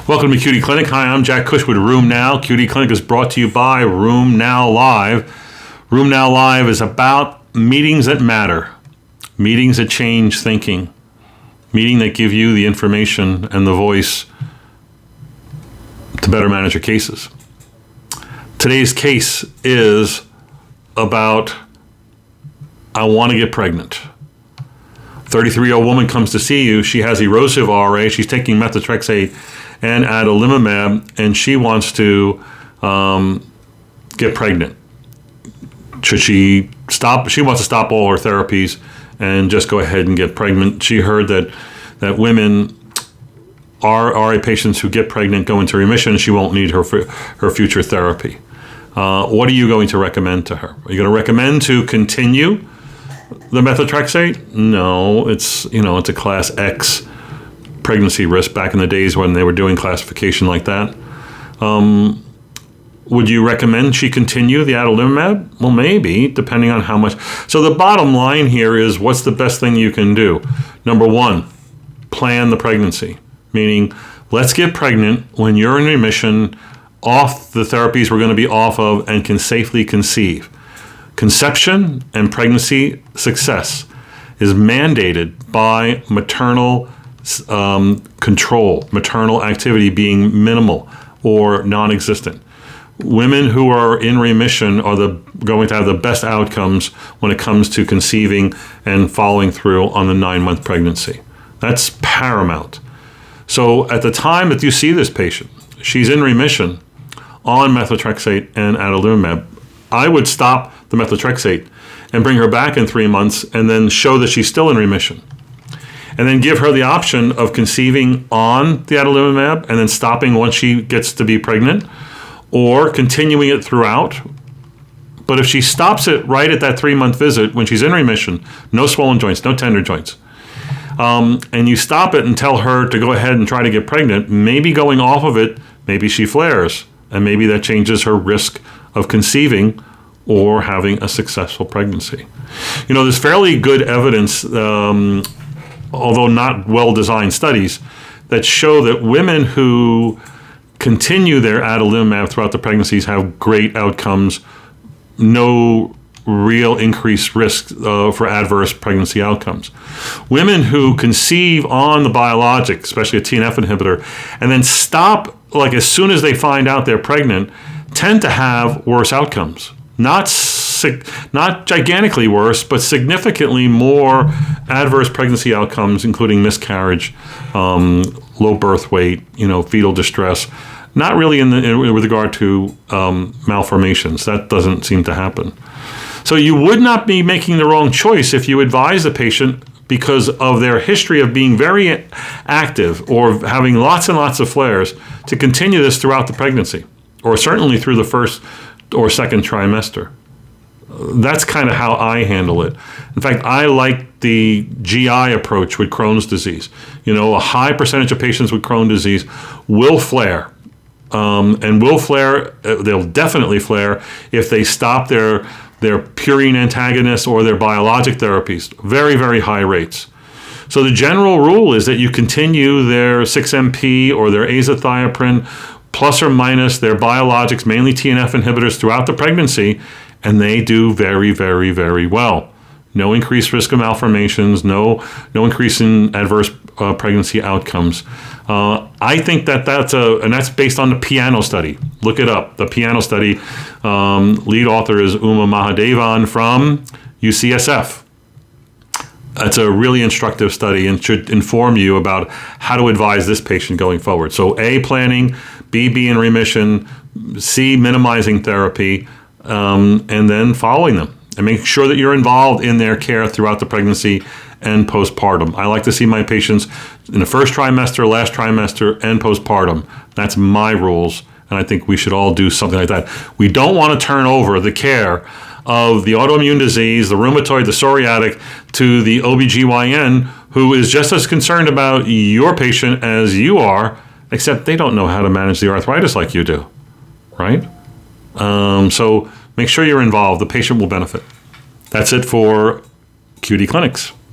Welcome to QD Clinic. Hi, I'm Jack Cush with RheumNow. QD Clinic is brought to you by RheumNow.Live. RheumNow.Live is about meetings that matter, meetings that change thinking, meetings that give you the information and the voice to better manage your cases. Today's case is about, I want to get pregnant. 33-year-old woman comes to see you. She has erosive RA. She's taking methotrexate and adalimumab, and she wants to get pregnant. Should she stop? She wants to stop all her therapies and just go ahead and get pregnant. She heard that women RA patients who get pregnant go into remission. She won't need her future therapy. What are you going to recommend to her? Are you going to recommend to continue the methotrexate? No, it's a class X pregnancy risk back in the days when they were doing classification like that. Would you recommend she continue the adalimumab? Well, maybe, depending on how much. So the bottom line here is, what's the best thing you can do? Number one, plan the pregnancy, meaning let's get pregnant when you're in remission, off the therapies we're going to be off of, and can safely conceive. Conception and pregnancy success is mandated by maternal control, maternal activity being minimal or non-existent. Women who are in remission are going to have the best outcomes when it comes to conceiving and following through on the 9-month pregnancy. That's paramount. So at the time that you see this patient, she's in remission on methotrexate and adalimumab. I would stop the methotrexate and bring her back in 3 months and then show that she's still in remission. And then give her the option of conceiving on the adalimumab and then stopping once she gets to be pregnant, or continuing it throughout. But if she stops it right at that 3-month visit when she's in remission, no swollen joints, no tender joints, and you stop it and tell her to go ahead and try to get pregnant, maybe going off of it, maybe she flares, and maybe that changes her risk of conceiving or having a successful pregnancy. There's fairly good evidence, although not well-designed studies, that show that women who continue their adalimumab throughout the pregnancies have great outcomes, no real increased risk for adverse pregnancy outcomes. Women who conceive on the biologic, especially a TNF inhibitor, and then stop as soon as they find out they're pregnant, tend to have worse outcomes. Not gigantically worse, but significantly more adverse pregnancy outcomes, including miscarriage, low birth weight, fetal distress. Not really with regard to malformations. That doesn't seem to happen. So you would not be making the wrong choice if you advise the patient, because of their history of being very active or having lots and lots of flares, to continue this throughout the pregnancy, or certainly through the first or second trimester. That's kind of how I handle it. In fact, I like the GI approach with Crohn's disease. A high percentage of patients with Crohn's disease will flare. And will flare, they'll definitely flare if they stop their purine antagonists or their biologic therapies. Very, very high rates. So the general rule is that you continue their 6-MP or their azathioprine plus or minus their biologics, mainly TNF inhibitors, throughout the pregnancy, and they do very, very, very well. No increased risk of malformations, no increase in adverse pregnancy outcomes. I think and that's based on the Piano study. Look it up. The Piano study, lead author is Uma Mahadevan from UCSF. That's a really instructive study and should inform you about how to advise this patient going forward. So A, planning, B, be in remission, C, minimizing therapy, and then following them. And make sure that you're involved in their care throughout the pregnancy and postpartum. I like to see my patients in the first trimester, last trimester, and postpartum. That's my rules, and I think we should all do something like that. We don't want to turn over the care of the autoimmune disease, the rheumatoid, the psoriatic, to the OBGYN, who is just as concerned about your patient as you are, except they don't know how to manage the arthritis like you do, right? So make sure you're involved. The patient will benefit. That's it for QD Clinics.